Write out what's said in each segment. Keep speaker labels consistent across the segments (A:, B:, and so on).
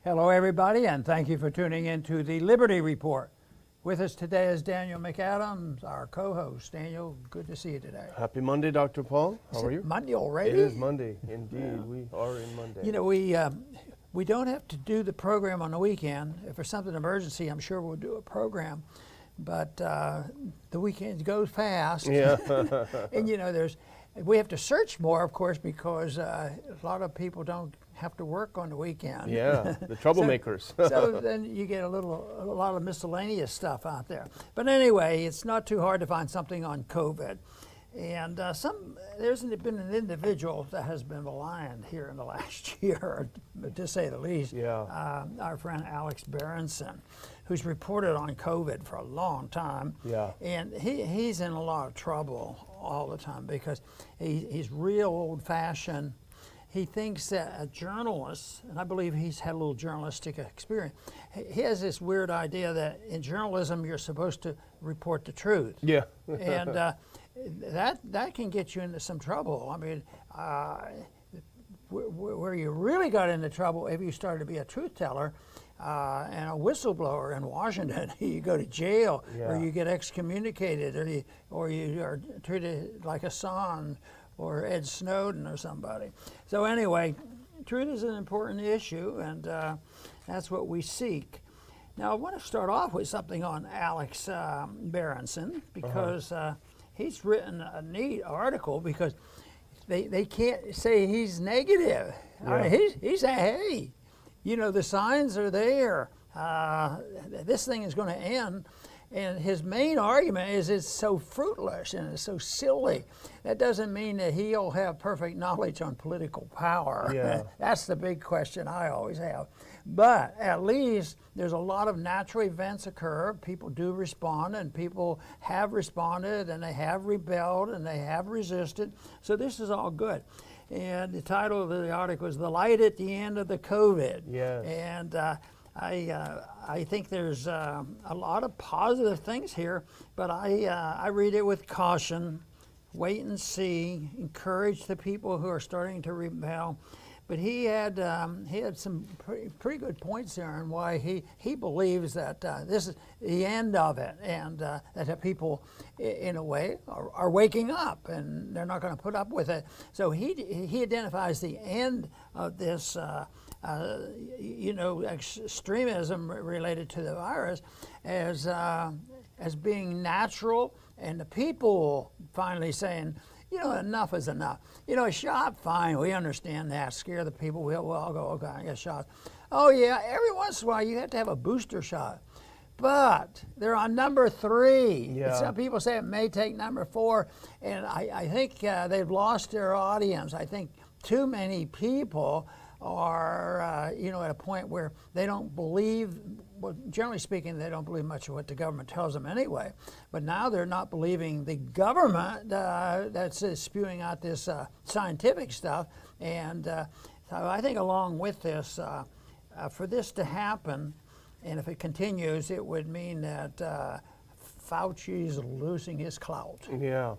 A: Hello, everybody, and thank you for tuning in to the Liberty Report. With us today is Daniel McAdams, our co-host. Daniel, good to see you today.
B: Happy Monday, Dr. Paul. How are you?
A: Monday already?
B: It is Monday, indeed. Yeah. We are in Monday.
A: You know, we don't have to do the program on the weekend. If there's something emergency, I'm sure we'll do a program. But the weekend goes fast.
B: Yeah.
A: And you know, we have to search more, of course, because a lot of people don't have to work on the weekend.
B: Yeah, the troublemakers.
A: So then you get a lot of miscellaneous stuff out there. But anyway, it's not too hard to find something on COVID. And there's been an individual that has been maligned here in the last year, to say the least.
B: Yeah.
A: Our friend Alex Berenson, who's reported on COVID for a long time.
B: Yeah.
A: And he's in a lot of trouble all the time because he's real old-fashioned. He thinks that a journalist, and I believe he's had a little journalistic experience, he has this weird idea that in journalism you're supposed to report the truth.
B: Yeah.
A: And that can get you into some trouble. I mean, where you really got into trouble if you started to be a truth teller and a whistleblower in Washington, you go to jail,
B: Yeah.
A: or you get excommunicated, or you are treated like Assange or Ed Snowden or somebody. So anyway, truth is an important issue, and that's what we seek. Now I want to start off with something on Alex Berenson, because he's written a neat article, because they can't say he's negative.
B: Yeah.
A: I mean, he's saying, hey, you know, the signs are there. This thing is going to end. And his main argument is it's so fruitless and it's so silly. That doesn't mean that he'll have perfect knowledge on political power.
B: Yeah.
A: That's the big question I always have. But at least there's a lot of natural events occur. People do respond, and people have responded, and they have rebelled, and they have resisted. So this is all good. And the title of the article is "The Light at the End of the COVID."
B: Yes.
A: And I think there's a lot of positive things here, but I read it with caution, wait and see, encourage the people who are starting to rebel. But he had some pretty good points there on why he believes that this is the end of it, and that the people, in a way, are waking up, and they're not going to put up with it. So he identifies the end of this extremism related to the virus as being natural, and the people finally saying, you know, enough is enough. You know, a shot, fine, we understand that. Scare the people, we'll all go, okay, I get shot. Oh yeah, every once in a while you have to have a booster shot. But they're on number 3.
B: Yeah.
A: Some people say it may take number 4, and I think they've lost their audience. I think too many people are, at a point where they don't believe, well, generally speaking, they don't believe much of what the government tells them anyway. But now they're not believing the government that's spewing out this scientific stuff. And so I think along with this, for this to happen, and if it continues, it would mean that Fauci's losing his clout.
B: Yeah.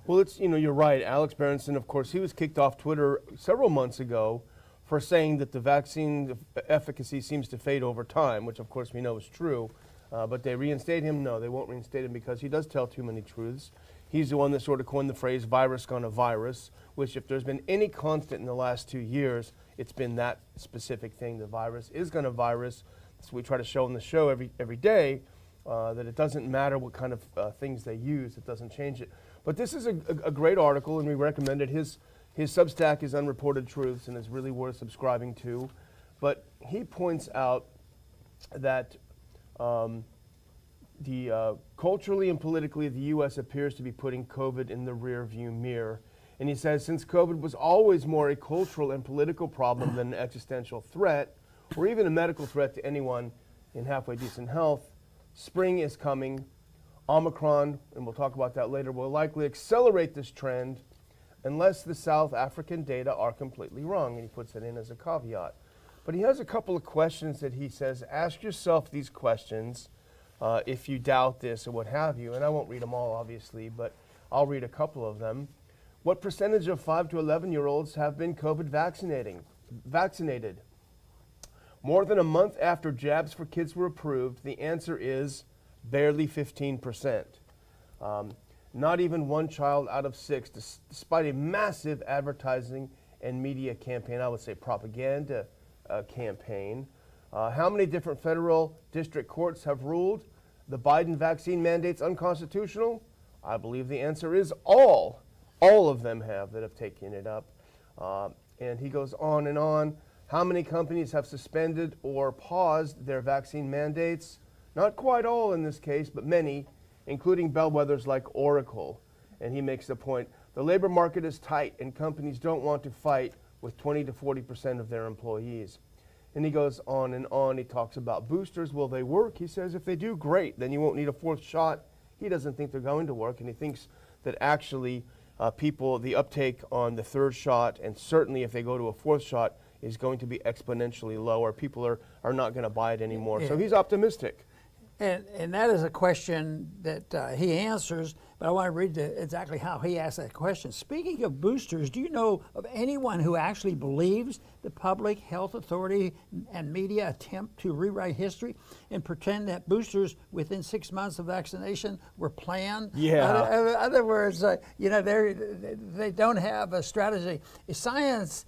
B: Well, you're right. Alex Berenson, of course, he was kicked off Twitter several months ago for saying that the vaccine efficacy seems to fade over time, which of course we know is true. But they reinstate him? No, they won't reinstate him because he does tell too many truths. He's the one that sort of coined the phrase virus gonna virus, which if there's been any constant in the last 2 years, it's been that specific thing. The virus is gonna virus. So we try to show in the show every day that it doesn't matter what kind of things they use, it doesn't change it. But this is a great article, and we recommend it. His Substack is Unreported Truths and is really worth subscribing to. But he points out that culturally and politically, the U.S. appears to be putting COVID in the rear-view mirror. And he says, since COVID was always more a cultural and political problem than an existential threat, or even a medical threat to anyone in halfway decent health, spring is coming. Omicron, and we'll talk about that later, will likely accelerate this trend unless the South African data are completely wrong, and he puts it in as a caveat. But he has a couple of questions that he says, ask yourself these questions if you doubt this or what have you, and I won't read them all, obviously, but I'll read a couple of them. What percentage of 5 to 11-year-olds have been COVID vaccinated? More than a month after jabs for kids were approved, the answer is barely 15%. Not even one child out of 6, despite a massive advertising and media campaign, I would say propaganda campaign. How many different federal district courts have ruled the Biden vaccine mandates unconstitutional? I believe the answer is all. All of them have that have taken it up. And he goes on and on. How many companies have suspended or paused their vaccine mandates? Not quite all in this case, but many, including bellwethers like Oracle. And he makes the point, the labor market is tight and companies don't want to fight with 20 to 40% of their employees. And he goes on and on. He talks about boosters. Will they work? He says if they do, great. Then you won't need a 4th shot. He doesn't think they're going to work, and he thinks that actually the uptake on the 3rd shot, and certainly if they go to a 4th shot, is going to be exponentially lower. People are not going to buy it anymore. Yeah. So he's optimistic.
A: And that is a question that he answers, but I want to read exactly how he asked that question. Speaking of boosters, do you know of anyone who actually believes the public health authority and media attempt to rewrite history and pretend that boosters within 6 months of vaccination were planned?
B: Yeah.
A: In other words, they don't have a strategy. Science,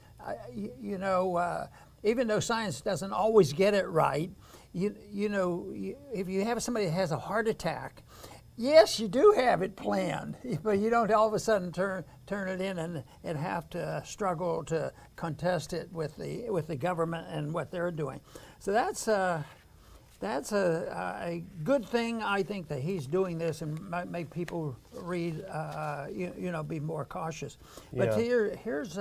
A: even though science doesn't always get it right, if you have somebody that has a heart attack, yes, you do have it planned, but you don't all of a sudden turn it in and have to struggle to contest it with the government and what they're doing. So that's a good thing, I think, that he's doing this and might make people read, be more cautious. But here's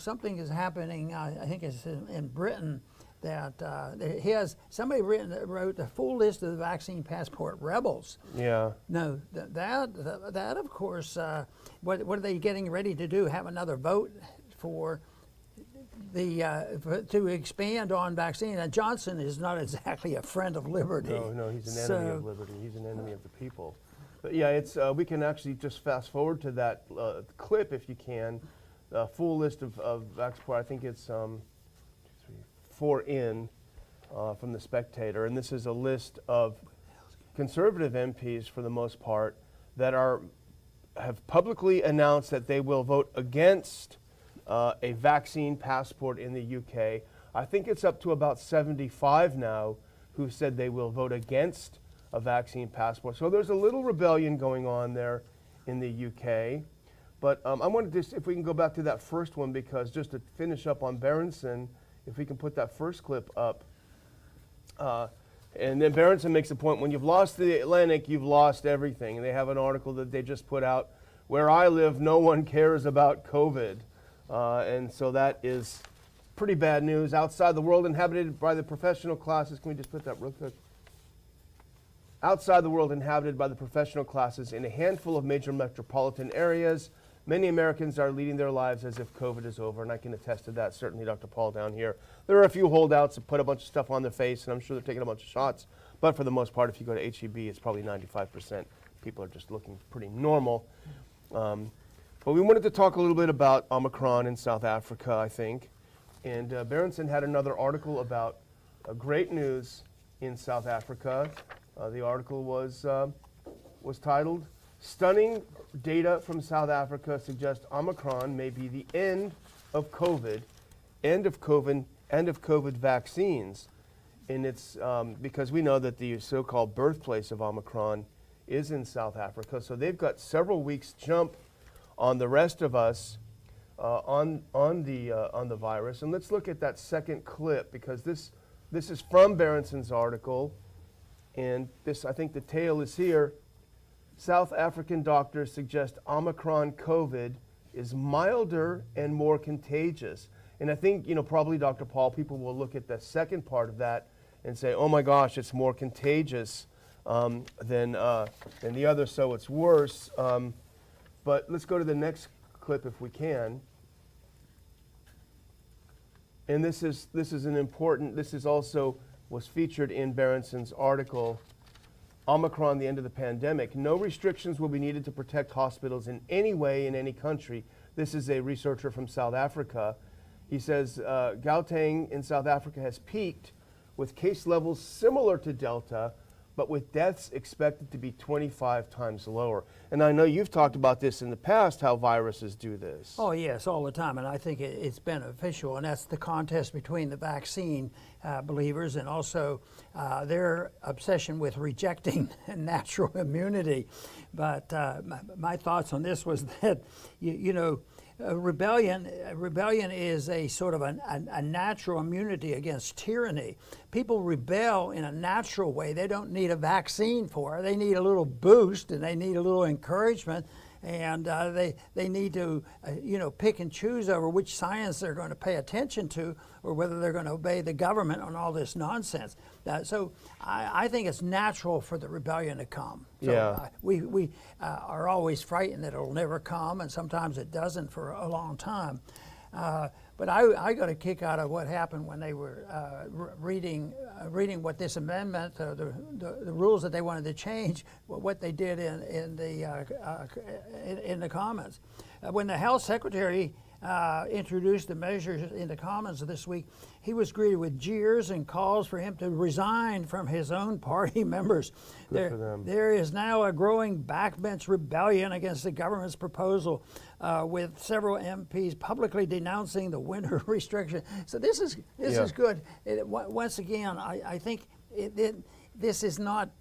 A: something is happening. I think it's in Britain. That somebody wrote the full list of the vaccine passport rebels.
B: Yeah.
A: No, that of course, what are they getting ready to do? Have another vote for to expand on vaccine? And Johnson is not exactly a friend of liberty.
B: No, he's an enemy of liberty. He's an enemy of the people. But yeah, it's we can actually just fast forward to that clip if you can. Full list of vaccine. I think it's 4 in from the Spectator, and this is a list of conservative MPs for the most part that have publicly announced that they will vote against a vaccine passport in the UK. I think it's up to about 75 now who said they will vote against a vaccine passport. So there's a little rebellion going on there in the UK. But I wanted to, if we can go back to that first one, because just to finish up on Berenson, if we can put that first clip up. And then Berenson makes the point, when you've lost the Atlantic, you've lost everything. And they have an article that they just put out, where I live, no one cares about COVID. And so that is pretty bad news. Outside the world inhabited by the professional classes, can we just put that real quick? Outside the world inhabited by the professional classes in a handful of major metropolitan areas, many Americans are leading their lives as if COVID is over, and I can attest to that, certainly Dr. Paul down here. There are a few holdouts that put a bunch of stuff on their face, and I'm sure they're taking a bunch of shots, but for the most part, if you go to HEB, it's probably 95%. People are just looking pretty normal. But we wanted to talk a little bit about Omicron in South Africa, I think, and Berenson had another article about great news in South Africa. The article was titled, "Stunning Data from South Africa Suggests Omicron May Be the End of COVID, End of COVID Vaccines." And it's because we know that the so-called birthplace of Omicron is in South Africa. So they've got several weeks jump on the rest of us on the virus. And let's look at that second clip, because this is from Berenson's article. And this, I think the tail is here. South African doctors suggest Omicron COVID is milder and more contagious. And I think, probably Dr. Paul, people will look at the second part of that and say, oh my gosh, it's more contagious than the other, so it's worse. But let's go to the next clip if we can. And this is an important, this is also was featured in Berenson's article, Omicron, the End of the Pandemic. No restrictions will be needed to protect hospitals in any way in any country. This is a researcher from South Africa. He says Gauteng in South Africa has peaked with case levels similar to Delta, but with deaths expected to be 25 times lower. And I know you've talked about this in the past, how viruses do this.
A: Oh, yes, all the time. And I think it's beneficial. And that's the contest between the vaccine believers and also their obsession with rejecting natural immunity. But my thoughts on this was that, rebellion is a sort of a natural immunity against tyranny. People rebel in a natural way. They don't need a vaccine for it. They need a little boost and they need a little encouragement, and they need to pick and choose over which science they're going to pay attention to or whether they're going to obey the government on all this nonsense. So I think it's natural for the rebellion to come. So we are always frightened that it'll never come, and sometimes it doesn't for a long time. But I got a kick out of what happened when they were reading what this amendment, the rules that they wanted to change, what they did in the Commons. When the Health Secretary introduced the measures in the Commons this week, he was greeted with jeers and calls for him to resign from his own party members. There is now a growing backbench rebellion against the government's proposal, with several MPs publicly denouncing the winter restriction. So this is good. Once again, I think this is not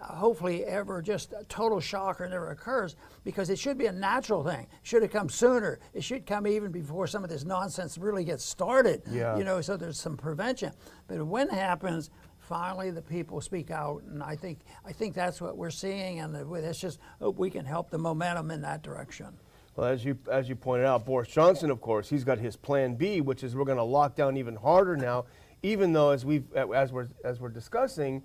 A: hopefully ever just a total shocker never occurs, because it should be a natural thing. It should have come sooner. It should come even before some of this nonsense really gets started. So there's some prevention. But when it happens, finally the people speak out, and I think that's what we're seeing, and let's just hope we can help the momentum in that direction.
B: Well, as you pointed out, Boris Johnson, of course, he's got his plan B, which is we're going to lock down even harder now, even though as we're discussing,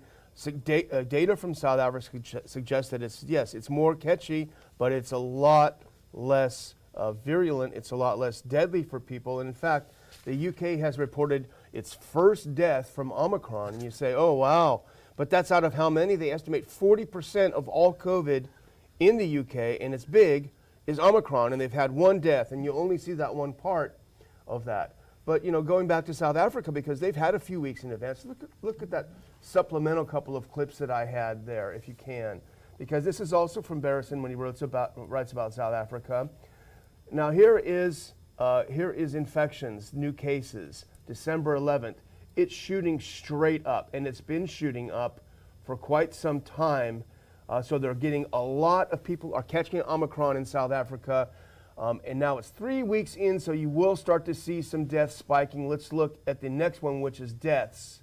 B: data from South Africa suggests that it's more catchy, but it's a lot less virulent. It's a lot less deadly for people. And in fact, the UK has reported its first death from Omicron. And you say, oh, wow. But that's out of how many? They estimate 40% of all COVID in the UK, and it's big, is Omicron. And they've had one death, and you only see that one part of that. But, going back to South Africa, because they've had a few weeks in advance, look at that supplemental couple of clips that I had there, if you can. Because this is also from Berenson when he writes about South Africa. Now here is infections, new cases, December 11th. It's shooting straight up, and it's been shooting up for quite some time. So they're getting a lot of people are catching Omicron in South Africa. And now it's 3 weeks in, so you will start to see some deaths spiking. Let's look at the next one, which is deaths.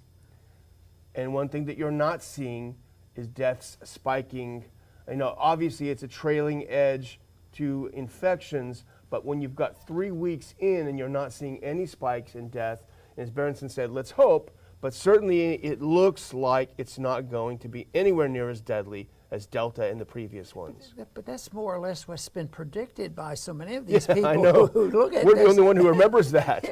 B: And one thing that you're not seeing is deaths spiking. Obviously it's a trailing edge to infections, but when you've got 3 weeks in and you're not seeing any spikes in death, as Berenson said, let's hope, but certainly it looks like it's not going to be anywhere near as deadly as Delta and the previous ones.
A: But that's more or less what's been predicted by so many of these people
B: I know.
A: who look at
B: We're
A: this.
B: the only one who remembers that.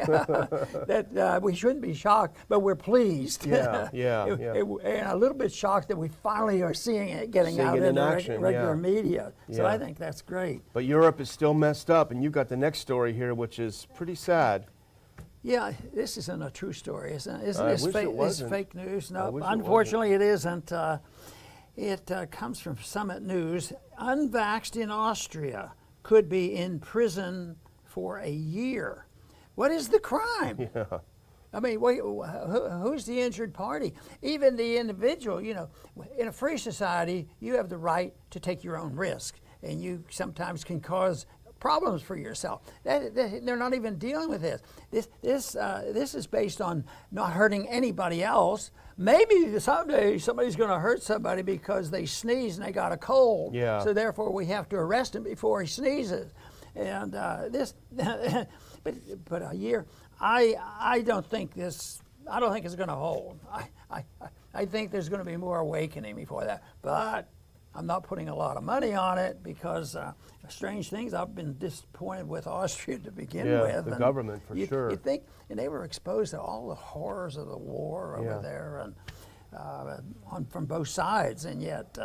A: That we shouldn't be shocked, but we're pleased.
B: Yeah.
A: And a little bit shocked that we finally are seeing it getting out in the regular media. So I think that's great.
B: But Europe is still messed up, and you've got the next story here, which is pretty sad.
A: Yeah, this isn't a true story, isn't it?
B: I wish
A: This
B: it wasn't.
A: fake news?
B: I
A: No,
B: wish it
A: unfortunately it isn't. It comes from Summit News. Unvaxxed in Austria could be in prison for a year. What is the crime?
B: Yeah.
A: I mean, who's the injured party? Even the individual, in a free society, you have the right to take your own risk, and you sometimes can cause problems for yourself. They're not even dealing with this. This is based on not hurting anybody else. Maybe someday somebody's going to hurt somebody because they sneeze and they got a cold.
B: Yeah.
A: So therefore we have to arrest him before he sneezes. And but a year, I don't think it's going to hold. I think there's going to be more awakening before that. But I'm not putting a lot of money on it because strange things. I've been disappointed with Austria to begin with.
B: Yeah, the government for sure.
A: You think, and they were exposed to all the horrors of the war over there, and from both sides, and yet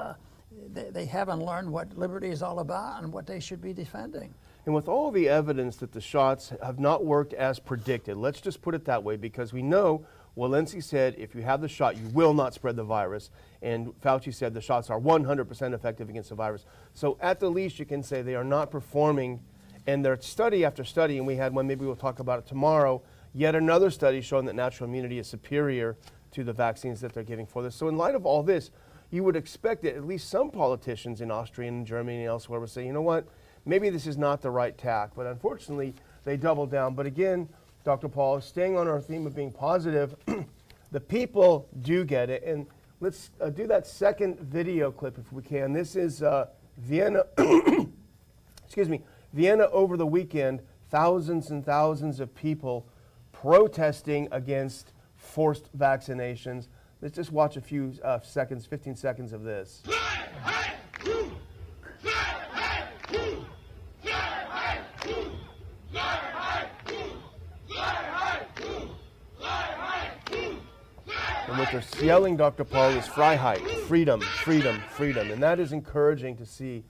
A: they haven't learned what liberty is all about and what they should be defending.
B: And with all the evidence that the shots have not worked as predicted, let's just put it that way, because we know Walensky said if you have the shot, you will not spread the virus. And Fauci said the shots are 100% effective against the virus. So at the least, you can say they are not performing. And their study after study, and we had one, maybe we'll talk about it tomorrow, yet another study showing that natural immunity is superior to the vaccines that they're giving for this. So in light of all this, you would expect that at least some politicians in Austria and Germany and elsewhere would say, you know what, maybe this is not the right tack. But unfortunately, they doubled down. But again, Dr. Paul, staying on our theme of being positive, the people do get it. And let's do that second video clip if we can. This is Vienna, excuse me, Vienna over the weekend, thousands and thousands of people protesting against forced vaccinations. Let's just watch a few seconds, 15 seconds of this. And what they're yelling, Dr. Paul, is Freiheit, freedom, freedom, freedom. And that is encouraging to see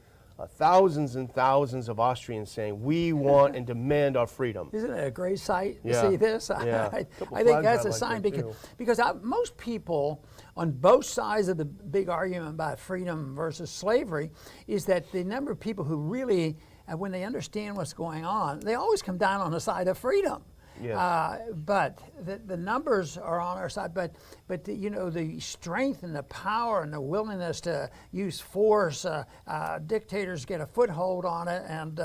B: thousands and thousands of Austrians saying, we want and demand our freedom.
A: Isn't it a great sight to
B: Yeah.
A: see this?
B: Yeah.
A: I think that's a
B: like
A: sign
B: that, too.
A: because most people on both sides of the big argument about freedom versus slavery is that the number of people who really, when they understand what's going on, they always come down on the side of freedom.
B: Yes.
A: But the numbers are on our side. But the strength and the power and the willingness to use force, dictators get a foothold on it, and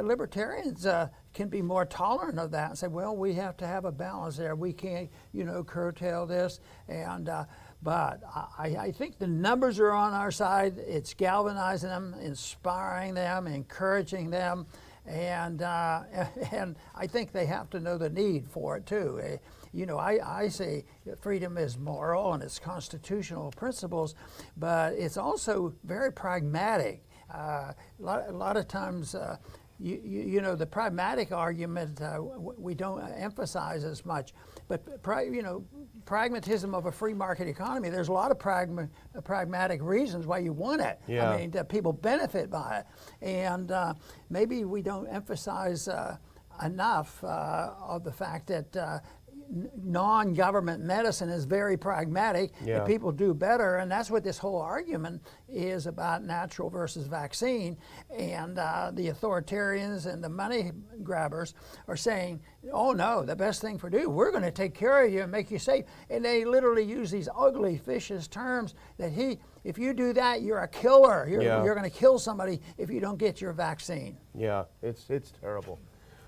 A: libertarians can be more tolerant of that and say, well, we have to have a balance there. We can't, curtail this. And but I think the numbers are on our side. It's galvanizing them, inspiring them, encouraging them. And I think they have to know the need for it too. I say freedom is moral and it's constitutional principles, but it's also very pragmatic. A lot of times, the pragmatic argument we don't emphasize as much. But pragmatism of a free market economy, there's a lot of pragmatic reasons why you want it.
B: Yeah.
A: I mean, people benefit by it. And maybe we don't emphasize enough of the fact that non-government medicine is very pragmatic.
B: Yeah.
A: That people do better, and that's what this whole argument is about, natural versus vaccine. And the authoritarians and the money grabbers are saying, oh no, the best thing for do, we're going to take care of you and make you safe. And they literally use these ugly, vicious terms that if you do that, you're a killer. You're going to kill somebody if you don't get your vaccine.
B: Yeah, it's terrible.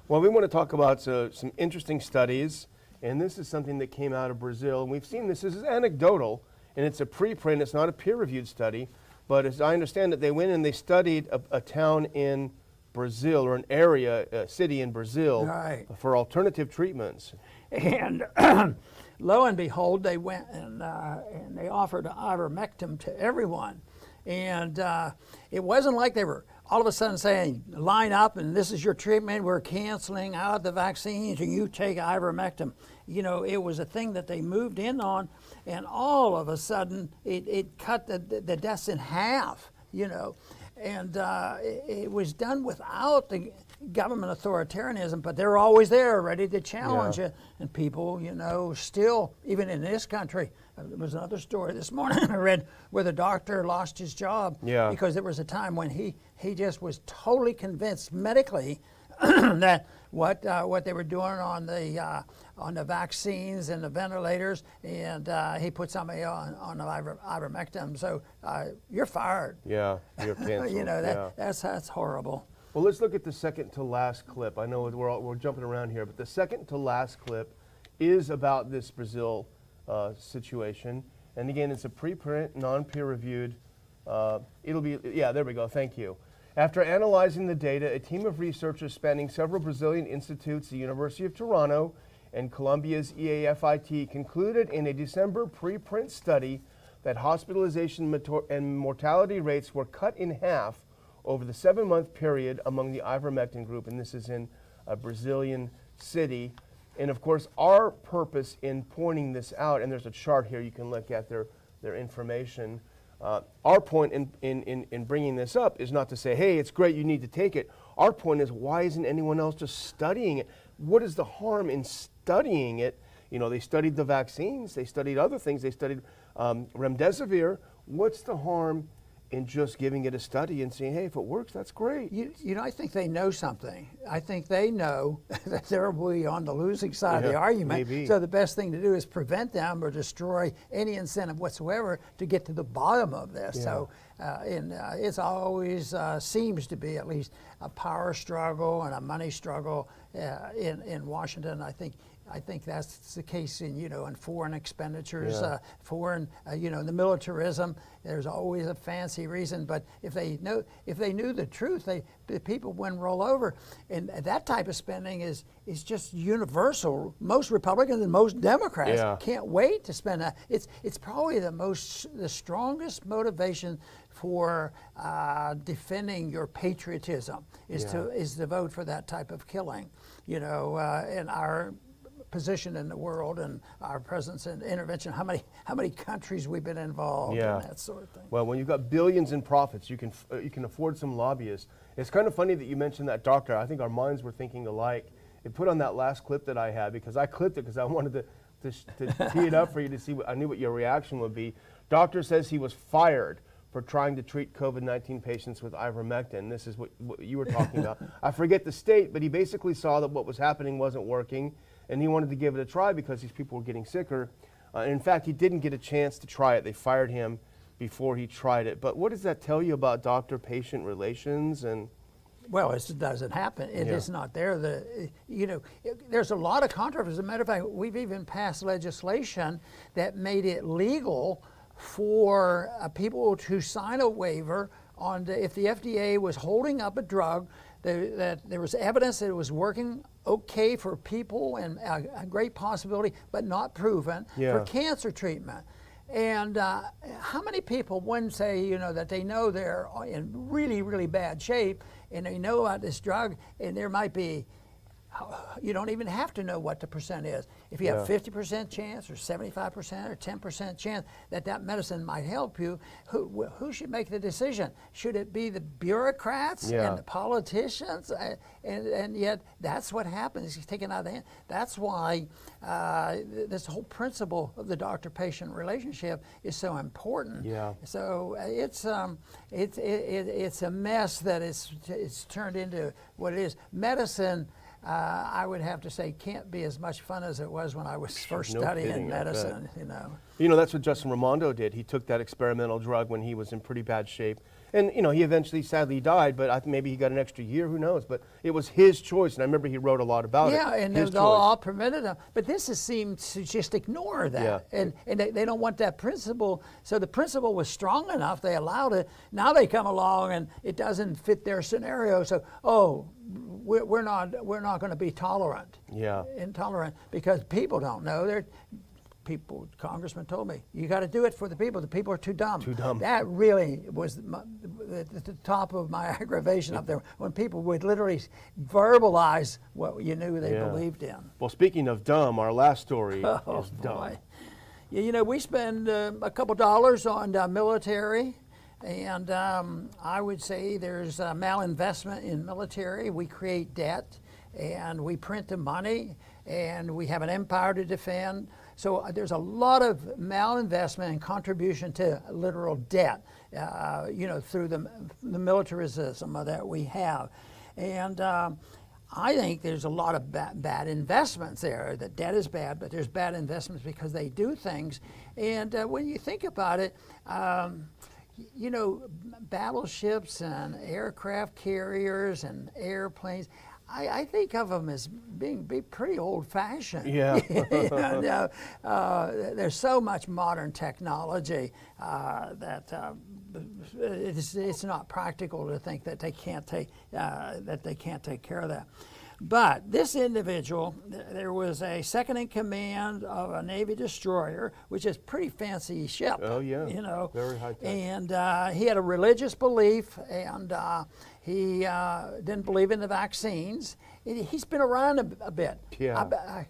B: Well, we want to talk about some interesting studies. And this is something that came out of Brazil. And we've seen this is anecdotal, and it's a preprint. It's not a peer-reviewed study. But as I understand it, they went and they studied a town in Brazil, or an area, a city in Brazil,
A: right,
B: for alternative treatments.
A: And lo and behold, they went and they offered Ivermectum to everyone. And it wasn't like they were all of a sudden saying, line up and this is your treatment, we're canceling out the vaccines and you take Ivermectum. It was a thing that they moved in on, and all of a sudden it cut the deaths in half, And it was done without the government authoritarianism, but they're always there ready to challenge it. And people, still, even in this country, there was another story this morning I read where the doctor lost his job because there was a time when he just was totally convinced medically that what they were doing on the vaccines and the ventilators, and he put somebody on the Ivermectum. So you're fired.
B: Yeah, you're canceled.
A: That's horrible.
B: Well, let's look at the second to last clip. I know we're jumping around here, but the second to last clip is about this Brazil situation. And again, it's a preprint, non-peer-reviewed. It'll be, there we go, thank you. After analyzing the data, a team of researchers spanning several Brazilian institutes, the University of Toronto and Colombia's EAFIT, concluded in a December preprint study that hospitalization and mortality rates were cut in half over the 7-month period among the ivermectin group, and this is in a Brazilian city. And of course, our purpose in pointing this out, and there's a chart here you can look at their information, Our point in bringing this up is not to say, hey, it's great, you need to take it. Our point is, why isn't anyone else just studying it? What is the harm in studying it? You know, they studied the vaccines, they studied other things, they studied remdesivir. What's the harm in just giving it a study and saying, hey, if it works, that's great?
A: You know, I think they know something. I think they know that they're on the losing side of the argument.
B: Maybe.
A: So the best thing to do is prevent them or destroy any incentive whatsoever to get to the bottom of this.
B: Yeah.
A: So it's always seems to be at least a power struggle and a money struggle in Washington. I think that's the case in foreign expenditures, foreign the militarism. There's always a fancy reason, but if they knew the truth, the people wouldn't roll over. And that type of spending is just universal. Most Republicans and most Democrats can't wait to spend that. It's probably the strongest motivation for defending your patriotism is to vote for that type of killing. And our position in the world and our presence and intervention, how many countries we've been involved in that sort of thing.
B: Well, when you've got billions in profits, you can afford some lobbyists. It's kind of funny that you mentioned that doctor. I think our minds were thinking alike. It put on that last clip that I had, because I clipped it because I wanted to tee it up for you to see I knew what your reaction would be. Doctor says he was fired for trying to treat COVID-19 patients with ivermectin. This is what you were talking about. I forget the state, but he basically saw that what was happening wasn't working, and he wanted to give it a try because these people were getting sicker. And in fact, he didn't get a chance to try it. They fired him before he tried it. But what does that tell you about doctor-patient relations? And
A: well, it doesn't happen. It is not there. There's a lot of controversy. As a matter of fact, we've even passed legislation that made it legal for people to sign a waiver on if the FDA was holding up a drug that there was evidence that it was working okay for people and a great possibility, but not proven for cancer treatment. And how many people wouldn't say, that they know they're in really, really bad shape and they know about this drug, and there might be, you don't even have to know what the percent is. If you have 50% chance or 75% or 10% chance that medicine might help you, who should make the decision? Should it be the bureaucrats and the politicians? And yet that's what happens. He's taken out of the hand. That's why this whole principle of the doctor-patient relationship is so important. So it's a mess that it's turned into what it is. Medicine, I would have to say, can't be as much fun as it was when I was first studying medicine.
B: That's what Justin Raimondo did. He took that experimental drug when he was in pretty bad shape, and he eventually sadly died. But I think maybe he got an extra year. Who knows? But it was his choice, and I remember he wrote a lot about it.
A: Yeah, and they all permitted him. But this seemed to just ignore that, and they don't want that principle. So the principle was strong enough; they allowed it. Now they come along, and it doesn't fit their scenario. So we're not going to be intolerant because people don't know. Congressman told me, you got to do it for the people. The people are too dumb. That really was the top of my aggravation up there, when people would literally verbalize what you knew they believed in.
B: Well, speaking of dumb, our last story is dumb.
A: We spend a couple dollars on military. And I would say there's malinvestment in military. We create debt, and we print the money, and we have an empire to defend. So there's a lot of malinvestment and contribution to literal debt, through the militarism that we have. And I think there's a lot of bad investments there. The debt is bad, but there's bad investments because they do things. And when you think about it, battleships and aircraft carriers and airplanes, I think of them as being pretty old-fashioned. There's so much modern technology that it's not practical to think that they can't take care of that. But this individual, there was a second in command of a Navy destroyer, which is a pretty fancy ship.
B: Very high tech.
A: And he had a religious belief, and he didn't believe in the vaccines. He's been around a bit. I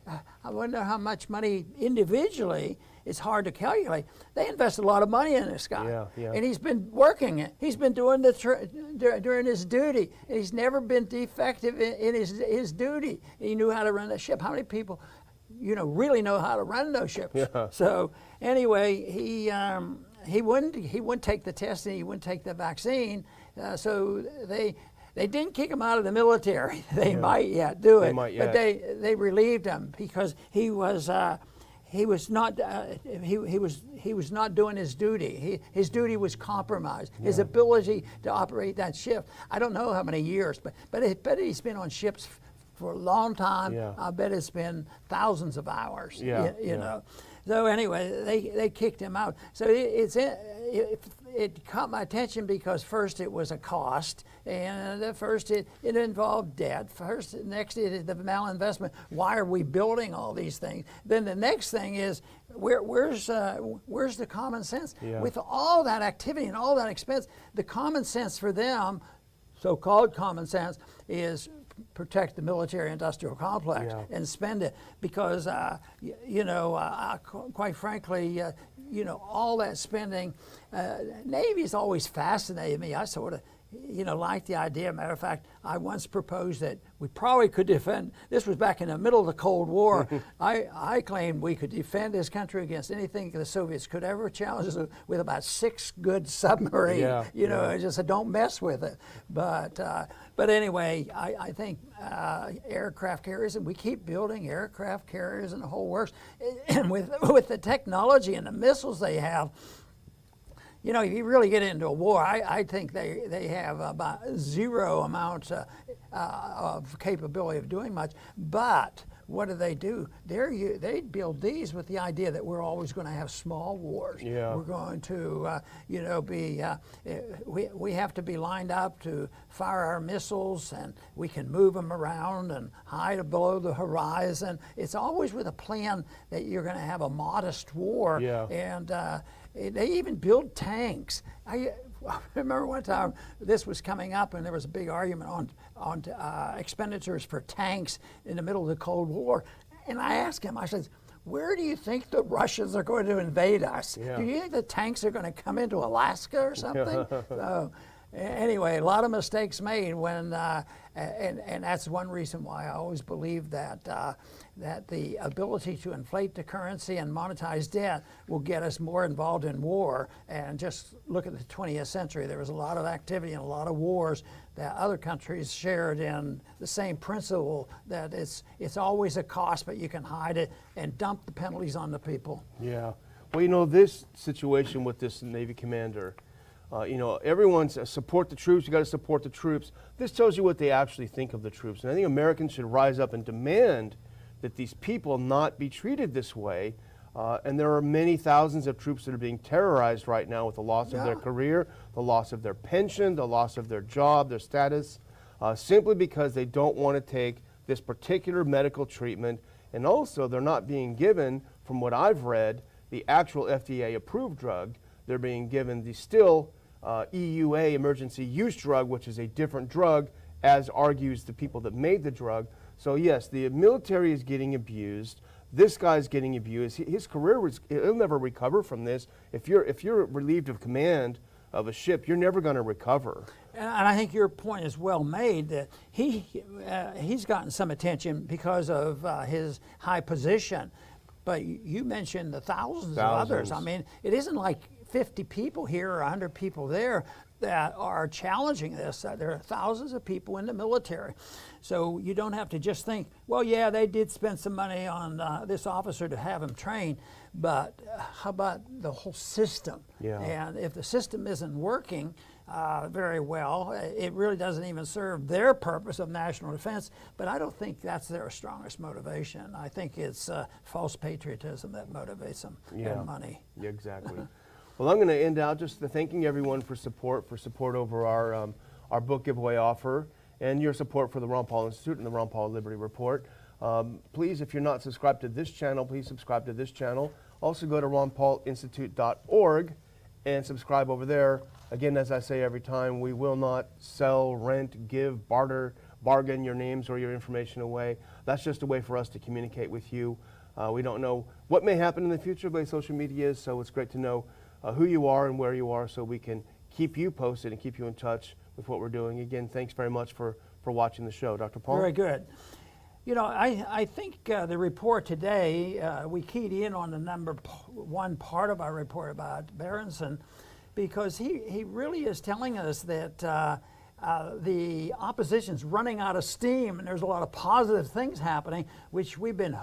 A: wonder how much money individually it's hard to calculate. They invested a lot of money in this guy.
B: Yeah, yeah.
A: And he's been working it. He's been doing during his duty. And he's never been defective in his duty. He knew how to run the ship. How many people, really know how to run those ships?
B: Yeah.
A: So anyway, he wouldn't take the test and he wouldn't take the vaccine. So they didn't kick him out of the military. They might yet do it, but they relieved him because he was not doing his duty. His duty was compromised. His ability to operate that ship. I don't know how many years, but he's been on ships for a long time.
B: Yeah.
A: I bet it's been thousands of hours.
B: Yeah,
A: You know. So anyway, they kicked him out. So it caught my attention because first it was a cost, and first it involved debt. Next it the malinvestment. Why are we building all these things? Then the next thing is where's the common sense?
B: Yeah.
A: With all that activity and all that expense, the common sense for them, so-called common sense, is protect the military-industrial complex and spend it because, quite frankly, all that spending. Navy's always fascinated me. I sort of, like the idea. Matter of fact, I once proposed that we probably could defend. This was back in the middle of the Cold War. I claimed we could defend this country against anything the Soviets could ever challenge us with about 6 good submarines. I just said, don't mess with it. But anyway, I think aircraft carriers, and we keep building aircraft carriers and the whole works. And with the technology and the missiles they have, if you really get into a war, I think they have about zero amount of capability of doing much. But what do? They build these with the idea that we're always going to have small wars.
B: Yeah.
A: We're going to, we have to be lined up to fire our missiles, and we can move them around and hide below the horizon. It's always with a plan that you're going to have a modest war.
B: Yeah.
A: And they even build tanks. I remember one time this was coming up, and there was a big argument on expenditures for tanks in the middle of the Cold War. And I asked him, I said, where do you think the Russians are going to invade us?
B: Yeah.
A: Do you think the tanks are going to come into Alaska or something? So, anyway, a lot of mistakes made when, and that's one reason why I always believe that the ability to inflate the currency and monetize debt will get us more involved in war. And just look at the 20th century. There was a lot of activity and a lot of wars that other countries shared in the same principle that it's always a cost, but you can hide it and dump the penalties on the people.
B: Yeah. Well, this situation with this Navy commander, everyone's support the troops. You got to support the troops. This tells you what they actually think of the troops. And I think Americans should rise up and demand that these people not be treated this way. And there are many thousands of troops that are being terrorized right now with the loss of their career, the loss of their pension, the loss of their job, their status, simply because they don't want to take this particular medical treatment. And also, they're not being given, from what I've read, the actual FDA-approved drug. They're being given the still EUA, emergency use drug, which is a different drug, as argues the people that made the drug. So yes, the military is getting abused. This guy's getting abused. His career he'll never recover from this. If you're relieved of command of a ship, you're never going to recover.
A: And I think your point is well made that he's gotten some attention because of his high position. But you mentioned the thousands of others. I mean, it isn't like 50 people here or 100 people there that are challenging this. There are thousands of people in the military. So you don't have to just think, well, yeah, they did spend some money on this officer to have him trained, but how about the whole system?
B: Yeah.
A: And if the system isn't working very well, it really doesn't even serve their purpose of national defense, but I don't think that's their strongest motivation. I think it's false patriotism that motivates them, and money.
B: Yeah, exactly. Well, I'm going to end out just thanking everyone for support over our book giveaway offer, and your support for the Ron Paul Institute and the Ron Paul Liberty Report. Please, if you're not subscribed to this channel, please subscribe to this channel. Also go to ronpaulinstitute.org and subscribe over there. Again, as I say every time, we will not sell, rent, give, barter, bargain your names or your information away. That's just a way for us to communicate with you. We don't know what may happen in the future the way social media is, so it's great to know who you are and where you are so we can keep you posted and keep you in touch with what we're doing. Again, thanks very much for watching the show. Dr. Paul?
A: Very good. You know, I think the report today, we keyed in on the number one part of our report about Berenson, because he really is telling us that the opposition's running out of steam, and there's a lot of positive things happening, which we've been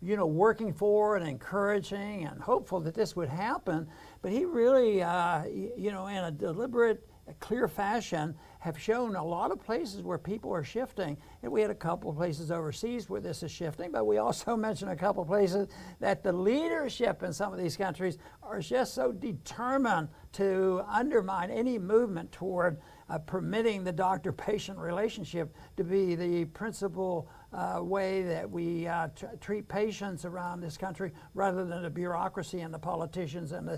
A: working for and encouraging and hopeful that this would happen. But he really, in a deliberate, clear fashion, have shown a lot of places where people are shifting. And we had a couple of places overseas where this is shifting, but we also mentioned a couple of places that the leadership in some of these countries are just so determined to undermine any movement toward permitting the doctor-patient relationship to be the principal way that we treat patients around this country, rather than the bureaucracy and the politicians and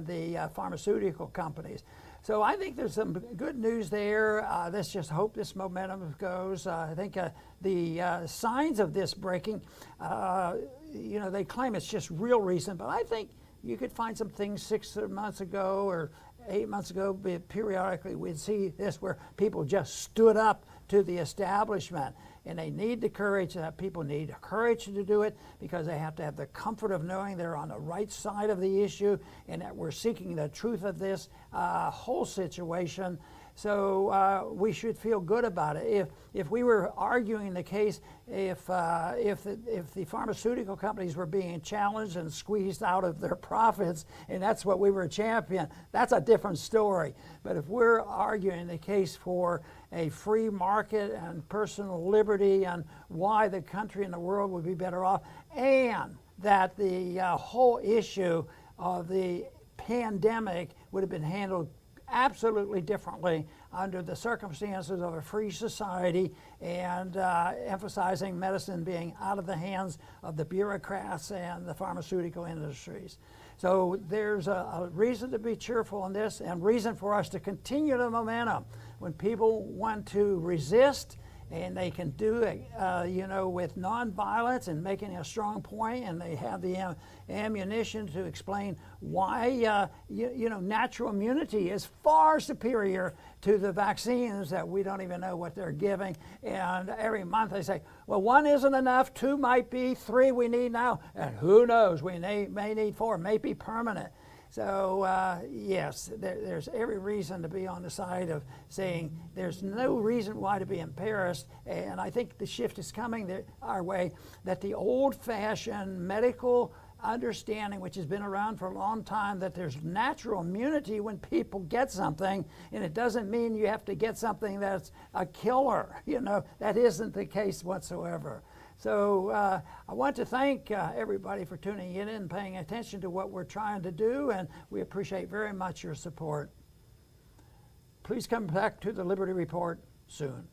A: the pharmaceutical companies. So I think there's some good news there. Let's just hope this momentum goes. I think the signs of this breaking, they claim it's just real recent, but I think you could find some things 6 months ago or 8 months ago, periodically we'd see this where people just stood up to the establishment, and they need the courage. People need courage to do it, because they have to have the comfort of knowing they're on the right side of the issue and that we're seeking the truth of this whole situation. So we should feel good about it. If we were arguing the case, if the pharmaceutical companies were being challenged and squeezed out of their profits, and that's what we were championing, that's a different story. But if we're arguing the case for a free market and personal liberty and why the country and the world would be better off, and that the whole issue of the pandemic would have been handled absolutely differently under the circumstances of a free society, and emphasizing medicine being out of the hands of the bureaucrats and the pharmaceutical industries. So there's a reason to be cheerful in this, and reason for us to continue the momentum. When people want to resist, and they can do it, with nonviolence and making a strong point, and they have the ammunition to explain why, natural immunity is far superior to the vaccines that we don't even know what they're giving. And every month they say, well, 1 isn't enough, 2 might be, 3 we need now, and who knows, we may need 4, may be permanent. So yes, there's every reason to be on the side of saying there's no reason why to be embarrassed, and I think the shift is coming our way, that the old-fashioned medical understanding, which has been around for a long time, that there's natural immunity when people get something, and it doesn't mean you have to get something that's a killer. That isn't the case whatsoever. So I want to thank everybody for tuning in and paying attention to what we're trying to do, and we appreciate very much your support. Please come back to the Liberty Report soon.